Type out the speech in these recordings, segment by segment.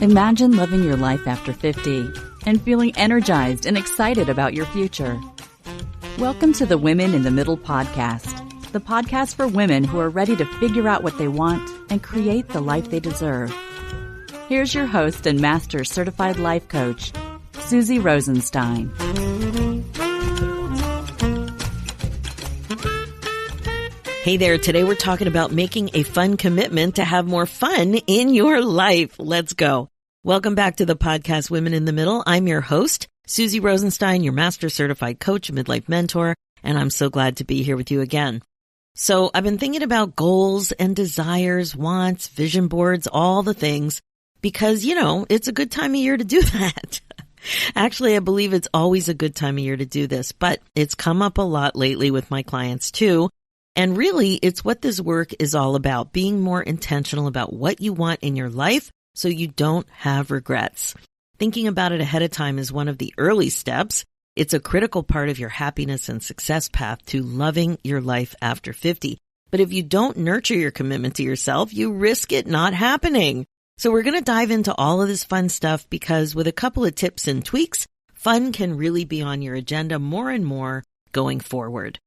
Imagine living your life after 50 and feeling energized and excited about your future. Welcome to the Women in the Middle podcast, the podcast for women who are ready to figure out what they want and create the life they deserve. Here's your host and master certified life coach, Susie Rosenstein. Hey there, today we're talking about making a fun commitment to have more fun in your life. Let's go. Welcome back to the podcast, Women in the Middle. I'm your host, Susie Rosenstein, your master certified coach, midlife mentor, and I'm so glad to be here with you again. So I've been thinking about goals and desires, wants, vision boards, all the things, because, it's a good time of year to do that. Actually, I believe it's always a good time of year to do this, but it's come up a lot lately with my clients too. And really, it's what this work is all about, being more intentional about what you want in your life so you don't have regrets. Thinking about it ahead of time is one of the early steps. It's a critical part of your happiness and success path to loving your life after 50. But if you don't nurture your commitment to yourself, you risk it not happening. So we're going to dive into all of this fun stuff because with a couple of tips and tweaks, fun can really be on your agenda more and more going forward.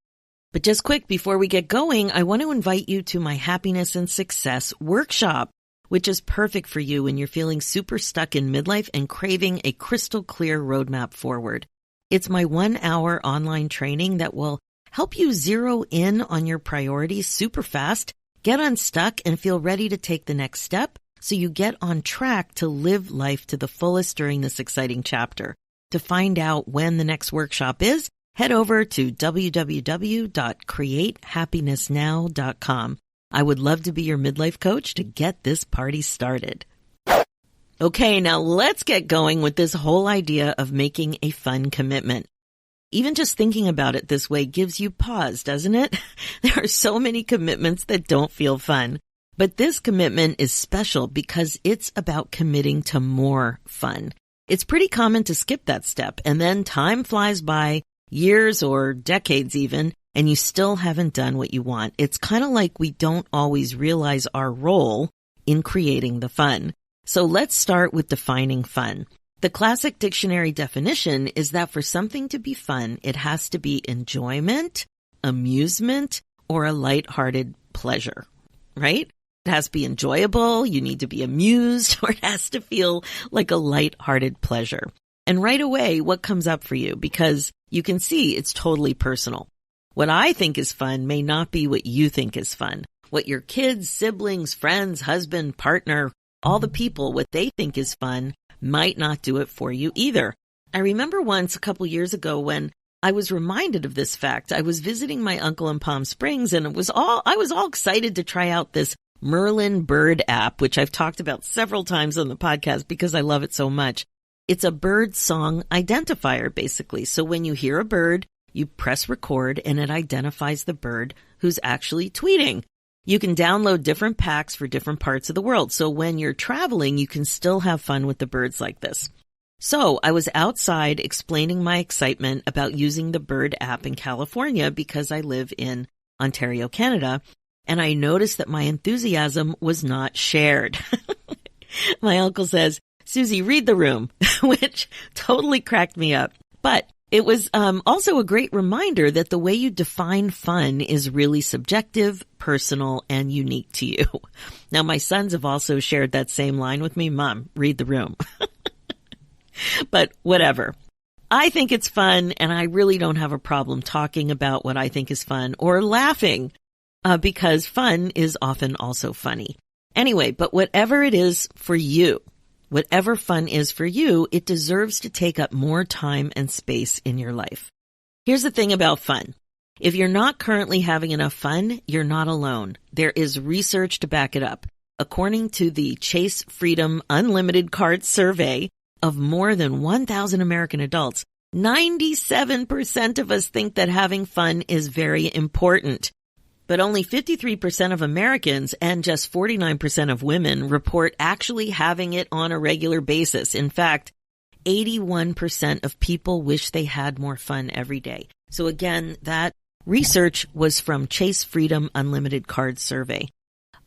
But just quick, before we get going, I want to invite you to my Happiness and Success workshop, which is perfect for you when you're feeling super stuck in midlife and craving a crystal clear roadmap forward. It's my 1-hour online training that will help you zero in on your priorities super fast, get unstuck, and feel ready to take the next step so you get on track to live life to the fullest during this exciting chapter. To find out when the next workshop is, head over to www.createhappinessnow.com. I would love to be your midlife coach to get this party started. Okay, now let's get going with this whole idea of making a fun commitment. Even just thinking about it this way gives you pause, doesn't it? There are so many commitments that don't feel fun. But this commitment is special because it's about committing to more fun. It's pretty common to skip that step, and then time flies by, years or decades even, and you still haven't done what you want. It's kind of like we don't always realize our role in creating the fun. So let's start with defining fun. The classic dictionary definition is that for something to be fun, it has to be enjoyment, amusement, or a lighthearted pleasure, right? It has to be enjoyable, you need to be amused, or it has to feel like a lighthearted pleasure. And right away, what comes up for you? Because you can see it's totally personal. What I think is fun may not be what you think is fun. What your kids, siblings, friends, husband, partner, all the people, what they think is fun might not do it for you either. I remember once a couple years ago when I was reminded of this fact. I was visiting my uncle in Palm Springs and I was all excited to try out this Merlin bird app, which I've talked about several times on the podcast because I love it so much. It's a bird song identifier, basically. So when you hear a bird, you press record and it identifies the bird who's actually tweeting. You can download different packs for different parts of the world. So when you're traveling, you can still have fun with the birds like this. So I was outside explaining my excitement about using the bird app in California because I live in Ontario, Canada. And I noticed that my enthusiasm was not shared. My uncle says, "Susie, read the room," which totally cracked me up. But it was also a great reminder that the way you define fun is really subjective, personal, and unique to you. Now, my sons have also shared that same line with me. "Mom, read the room." But whatever. I think it's fun, and I really don't have a problem talking about what I think is fun or laughing, because fun is often also funny. Anyway, but whatever it is for you, whatever fun is for you, it deserves to take up more time and space in your life. Here's the thing about fun. If you're not currently having enough fun, you're not alone. There is research to back it up. According to the Chase Freedom Unlimited Card Survey of more than 1,000 American adults, 97% of us think that having fun is very important. But only 53% of Americans and just 49% of women report actually having it on a regular basis. In fact, 81% of people wish they had more fun every day. So again, that research was from Chase Freedom Unlimited Card Survey.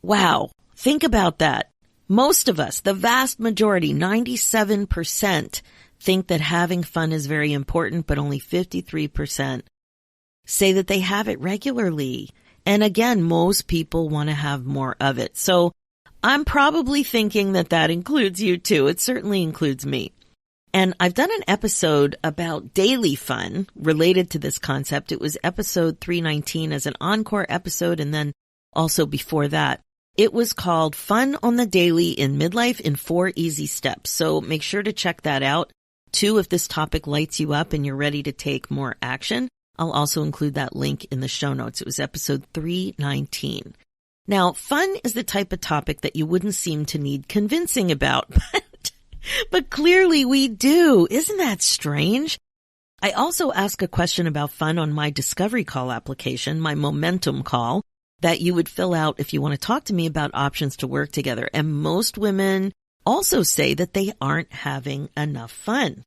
Wow. Think about that. Most of us, the vast majority, 97%, think that having fun is very important, but only 53% say that they have it regularly. And again, most people want to have more of it. So I'm probably thinking that that includes you too. It certainly includes me. And I've done an episode about daily fun related to this concept. It was episode 319 as an encore episode, and then also before that. It was called Fun on the Daily in Midlife in 4 Easy Steps. So make sure to check that out. Too, if this topic lights you up and you're ready to take more action, I'll also include that link in the show notes. It was episode 319. Now, fun is the type of topic that you wouldn't seem to need convincing about, but clearly we do. Isn't that strange? I also ask a question about fun on my discovery call application, my momentum call, that you would fill out if you want to talk to me about options to work together. And most women also say that they aren't having enough fun.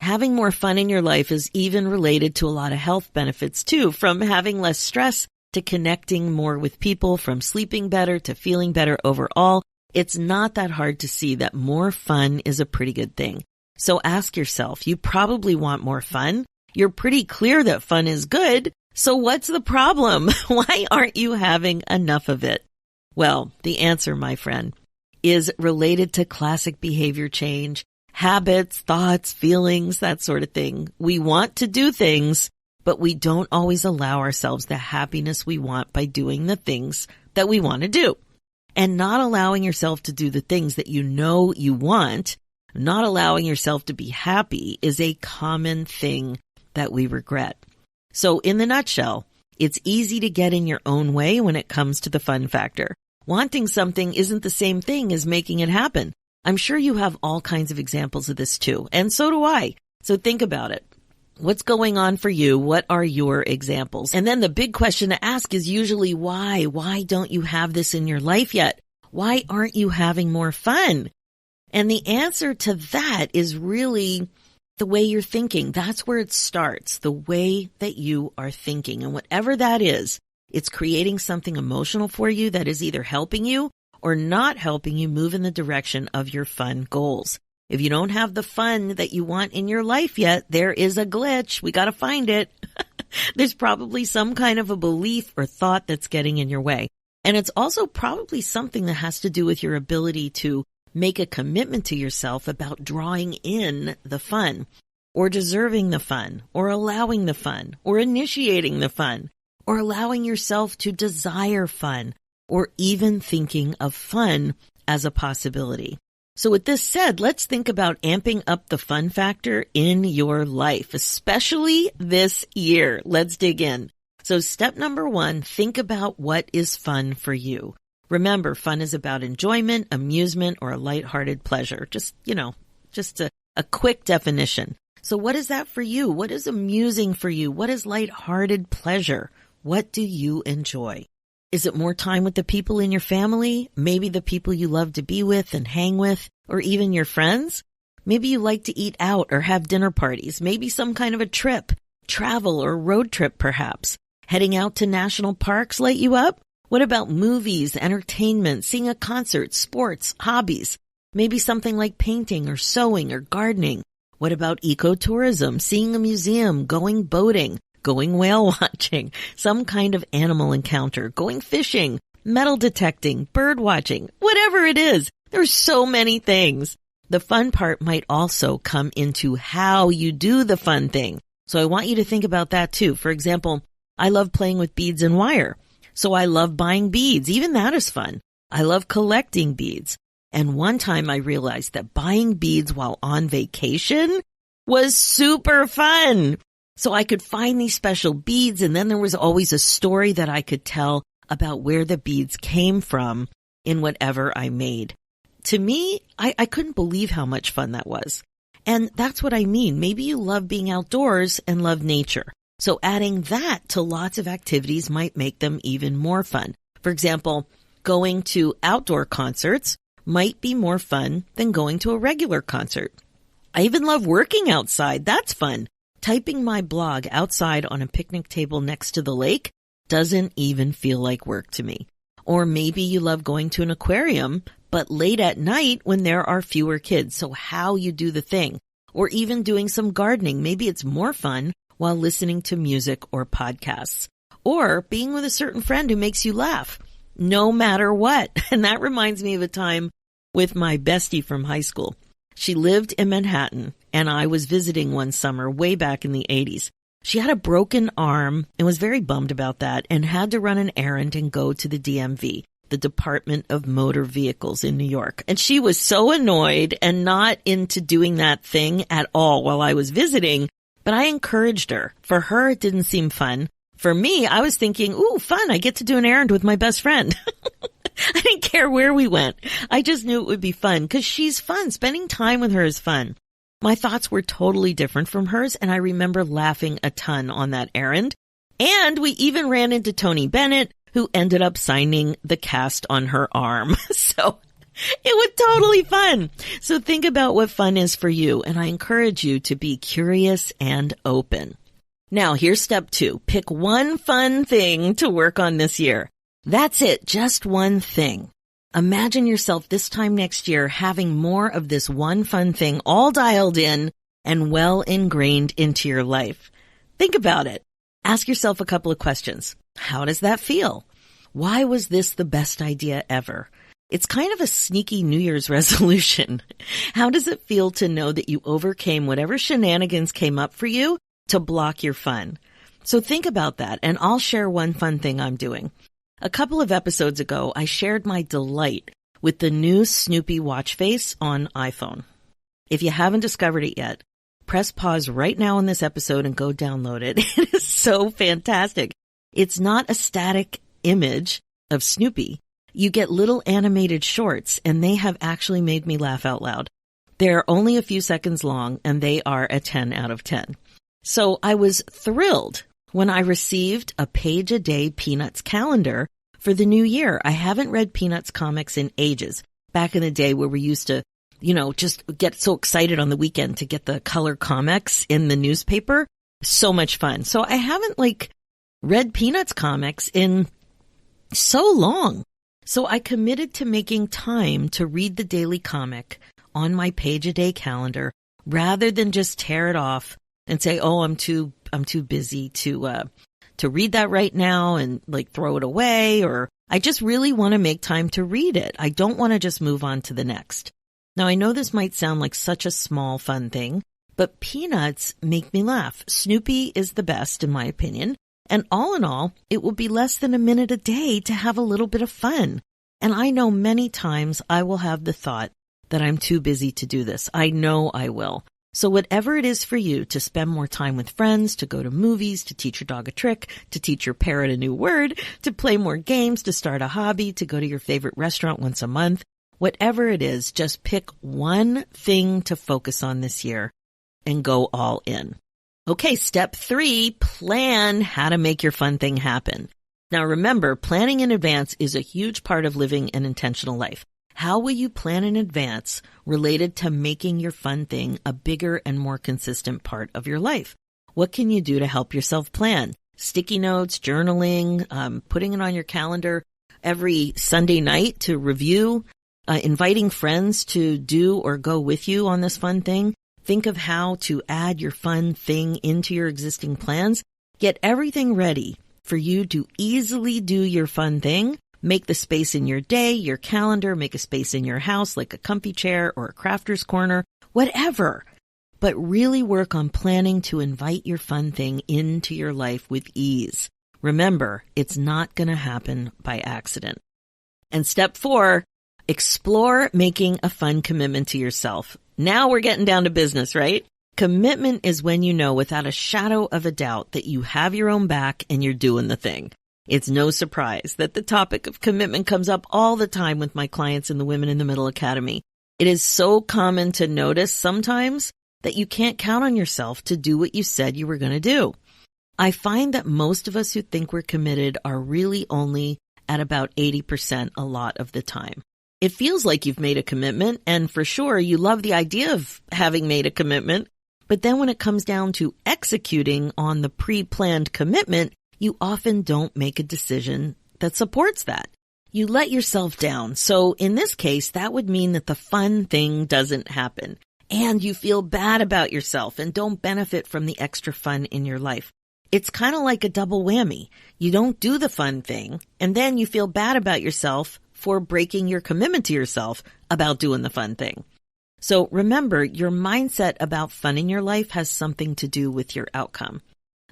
Having more fun in your life is even related to a lot of health benefits too, from having less stress to connecting more with people, from sleeping better to feeling better overall. It's not that hard to see that more fun is a pretty good thing. So ask yourself, you probably want more fun. You're pretty clear that fun is good. So what's the problem? Why aren't you having enough of it? Well, the answer, my friend, is related to classic behavior change, habits, thoughts, feelings, that sort of thing. We want to do things, but we don't always allow ourselves the happiness we want by doing the things that we want to do. And not allowing yourself to do the things that you know you want, not allowing yourself to be happy, is a common thing that we regret. So in the nutshell, it's easy to get in your own way when it comes to the fun factor. Wanting something isn't the same thing as making it happen. I'm sure you have all kinds of examples of this too, and so do I. So think about it. What's going on for you? What are your examples? And then the big question to ask is usually why? Why don't you have this in your life yet? Why aren't you having more fun? And the answer to that is really the way you're thinking. That's where it starts, the way that you are thinking. And whatever that is, it's creating something emotional for you that is either helping you or not helping you move in the direction of your fun goals. If you don't have the fun that you want in your life yet, there is a glitch. We got to find it. There's probably some kind of a belief or thought that's getting in your way. And it's also probably something that has to do with your ability to make a commitment to yourself about drawing in the fun, or deserving the fun, or allowing the fun, or initiating the fun, or allowing yourself to desire fun, or even thinking of fun as a possibility. So with this said, let's think about amping up the fun factor in your life, especially this year. Let's dig in. So step number 1, think about what is fun for you. Remember, fun is about enjoyment, amusement, or a lighthearted pleasure. Just a quick definition. So what is that for you? What is amusing for you? What is lighthearted pleasure? What do you enjoy? Is it more time with the people in your family? Maybe the people you love to be with and hang with, or even your friends? Maybe you like to eat out or have dinner parties. Maybe some kind of a trip, travel or road trip perhaps. Heading out to national parks light you up? What about movies, entertainment, seeing a concert, sports, hobbies? Maybe something like painting or sewing or gardening. What about ecotourism, seeing a museum, going boating, going whale watching, some kind of animal encounter, going fishing, metal detecting, bird watching, whatever it is. There's so many things. The fun part might also come into how you do the fun thing. So I want you to think about that too. For example, I love playing with beads and wire. So I love buying beads. Even that is fun. I love collecting beads. And one time I realized that buying beads while on vacation was super fun. So I could find these special beads, and then there was always a story that I could tell about where the beads came from in whatever I made. To me, I couldn't believe how much fun that was. And that's what I mean. Maybe you love being outdoors and love nature. So adding that to lots of activities might make them even more fun. For example, going to outdoor concerts might be more fun than going to a regular concert. I even love working outside. That's fun. Typing my blog outside on a picnic table next to the lake doesn't even feel like work to me. Or maybe you love going to an aquarium, but late at night when there are fewer kids. So how you do the thing. Or even doing some gardening. Maybe it's more fun while listening to music or podcasts. Or being with a certain friend who makes you laugh, no matter what. And that reminds me of a time with my bestie from high school. She lived in Manhattan, and I was visiting one summer way back in the 80s. She had a broken arm and was very bummed about that and had to run an errand and go to the DMV, the Department of Motor Vehicles in New York. And she was so annoyed and not into doing that thing at all while I was visiting, but I encouraged her. For her, it didn't seem fun. For me, I was thinking, ooh, fun, I get to do an errand with my best friend. I didn't care where we went. I just knew it would be fun because she's fun. Spending time with her is fun. My thoughts were totally different from hers, and I remember laughing a ton on that errand. And we even ran into Tony Bennett, who ended up signing the cast on her arm. So it was totally fun. So think about what fun is for you, and I encourage you to be curious and open. Now, here's step 2. Pick one fun thing to work on this year. That's it, just one thing. Imagine yourself this time next year having more of this one fun thing all dialed in and well ingrained into your life. Think about it. Ask yourself a couple of questions. How does that feel? Why was this the best idea ever? It's kind of a sneaky New Year's resolution. How does it feel to know that you overcame whatever shenanigans came up for you to block your fun? So think about that, and I'll share one fun thing I'm doing. A couple of episodes ago, I shared my delight with the new Snoopy watch face on iPhone. If you haven't discovered it yet, press pause right now on this episode and go download it. It is so fantastic. It's not a static image of Snoopy. You get little animated shorts, and they have actually made me laugh out loud. They're only a few seconds long, and they are a 10 out of 10. So I was thrilled when I received a page-a-day Peanuts calendar for the new year. I haven't read Peanuts comics in ages. Back in the day where we used to, just get so excited on the weekend to get the color comics in the newspaper. So much fun. So I haven't read Peanuts comics in so long. So I committed to making time to read the daily comic on my page-a-day calendar rather than just tear it off and say, oh, I'm too busy to read that right now and throw it away, or I just really want to make time to read it. I don't want to just move on to the next. Now, I know this might sound like such a small, fun thing, but Peanuts make me laugh. Snoopy is the best, in my opinion. And all in all, it will be less than a minute a day to have a little bit of fun. And I know many times I will have the thought that I'm too busy to do this. I know I will. So whatever it is for you, to spend more time with friends, to go to movies, to teach your dog a trick, to teach your parrot a new word, to play more games, to start a hobby, to go to your favorite restaurant once a month, whatever it is, just pick one thing to focus on this year and go all in. Okay, step 3, plan how to make your fun thing happen. Now remember, planning in advance is a huge part of living an intentional life. How will you plan in advance related to making your fun thing a bigger and more consistent part of your life? What can you do to help yourself plan? Sticky notes, journaling, putting it on your calendar every Sunday night to review, inviting friends to do or go with you on this fun thing. Think of how to add your fun thing into your existing plans. Get everything ready for you to easily do your fun thing. Make the space in your day, your calendar, make a space in your house like a comfy chair or a crafter's corner, whatever. But really work on planning to invite your fun thing into your life with ease. Remember, it's not going to happen by accident. And step 4, explore making a fun commitment to yourself. Now we're getting down to business, right? Commitment is when you know without a shadow of a doubt that you have your own back and you're doing the thing. It's no surprise that the topic of commitment comes up all the time with my clients in the Women in the Middle Academy. It is so common to notice sometimes that you can't count on yourself to do what you said you were going to do. I find that most of us who think we're committed are really only at about 80% a lot of the time. It feels like you've made a commitment, and for sure you love the idea of having made a commitment, but then when it comes down to executing on the pre-planned commitment, you often don't make a decision that supports that. You let yourself down. So in this case, that would mean that the fun thing doesn't happen. And you feel bad about yourself and don't benefit from the extra fun in your life. It's kind of like a double whammy. You don't do the fun thing, and then you feel bad about yourself for breaking your commitment to yourself about doing the fun thing. So remember, your mindset about fun in your life has something to do with your outcome.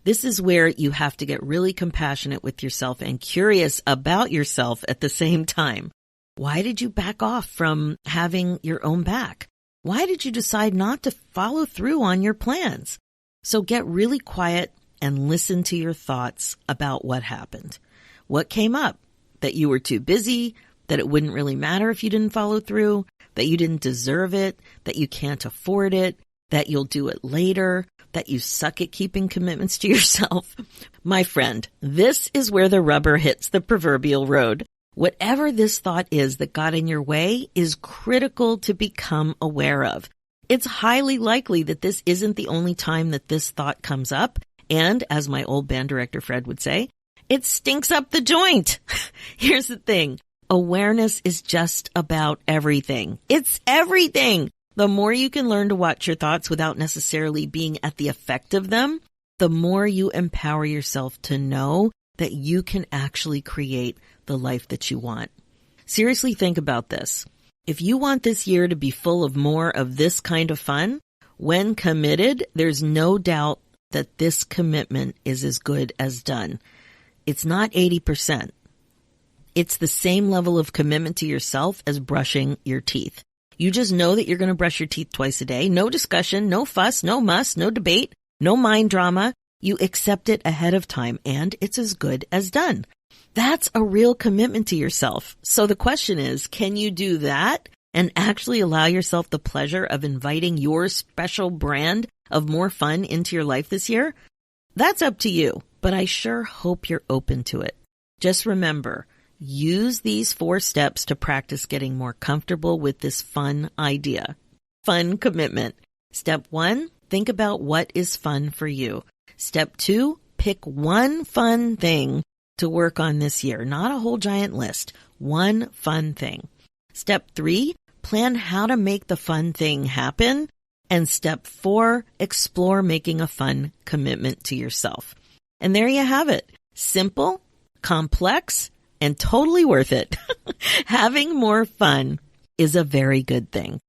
This is where you have to get really compassionate with yourself and curious about yourself at the same time. Why did you back off from having your own back? Why did you decide not to follow through on your plans? So get really quiet and listen to your thoughts about what happened. What came up? That you were too busy, that it wouldn't really matter if you didn't follow through, that you didn't deserve it, that you can't afford it, that you'll do it later, that you suck at keeping commitments to yourself. My friend, this is where the rubber hits the proverbial road. Whatever this thought is that got in your way is critical to become aware of. It's highly likely that this isn't the only time that this thought comes up. And as my old band director Fred would say, it stinks up the joint. Here's the thing. Awareness is just about everything. It's everything. The more you can learn to watch your thoughts without necessarily being at the effect of them, the more you empower yourself to know that you can actually create the life that you want. Seriously, think about this. If you want this year to be full of more of this kind of fun, when committed, there's no doubt that this commitment is as good as done. It's not 80%. It's the same level of commitment to yourself as brushing your teeth. You just know that you're going to brush your teeth twice a day. No discussion, no fuss, no muss, no debate, no mind drama. You accept it ahead of time, and it's as good as done. That's a real commitment to yourself. So the question is, can you do that and actually allow yourself the pleasure of inviting your special brand of more fun into your life this year? That's up to you, but I sure hope you're open to it. Just remember, use these 4 steps to practice getting more comfortable with this fun idea. Fun commitment. Step 1, think about what is fun for you. Step 2, pick one fun thing to work on this year, not a whole giant list. One fun thing. Step 3, plan how to make the fun thing happen. And step 4, explore making a fun commitment to yourself. And there you have it. Simple, complex, and totally worth it. Having more fun is a very good thing.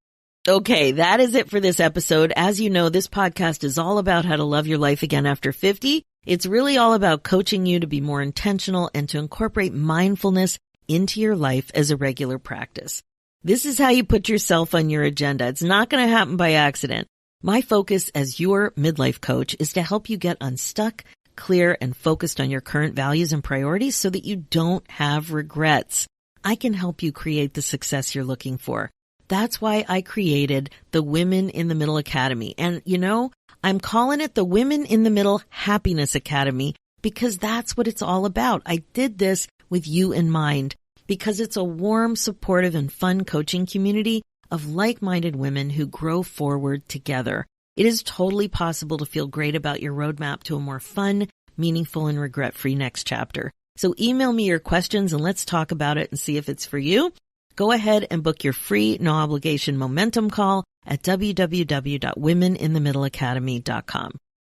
Okay, that is it for this episode. As you know, this podcast is all about how to love your life again after 50. It's really all about coaching you to be more intentional and to incorporate mindfulness into your life as a regular practice. This is how you put yourself on your agenda. It's not going to happen by accident. My focus as your midlife coach is to help you get unstuck, clear, and focused on your current values and priorities so that you don't have regrets. I can help you create the success you're looking for. That's why I created the Women in the Middle Academy. And you know, I'm calling it the Women in the Middle Happiness Academy because that's what it's all about. I did this with you in mind because it's a warm, supportive, and fun coaching community of like-minded women who grow forward together. It is totally possible to feel great about your roadmap to a more fun, meaningful, and regret-free next chapter. So email me your questions and let's talk about it and see if it's for you. Go ahead and book your free, no-obligation momentum call at www.womeninthemiddleacademy.com.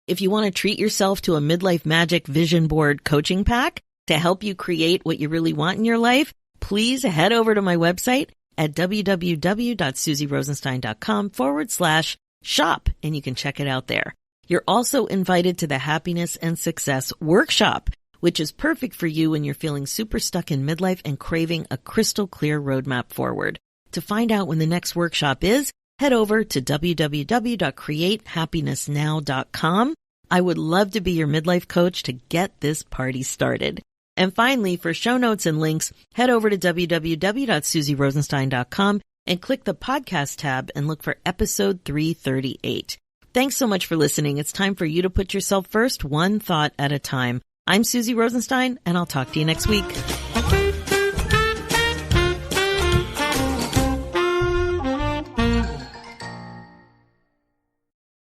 If you want to treat yourself to a Midlife Magic Vision Board coaching pack to help you create what you really want in your life, please head over to my website at www.susierosenstein.com/shop, and you can check it out there. You're also invited to the Happiness and Success Workshop, which is perfect for you when you're feeling super stuck in midlife and craving a crystal clear roadmap forward. To find out when the next workshop is, head over to www.createhappinessnow.com. I would love to be your midlife coach to get this party started. And finally, for show notes and links, head over to www.susierosenstein.com and click the podcast tab and look for episode 338. Thanks so much for listening. It's time for you to put yourself first, one thought at a time. I'm Susie Rosenstein, and I'll talk to you next week.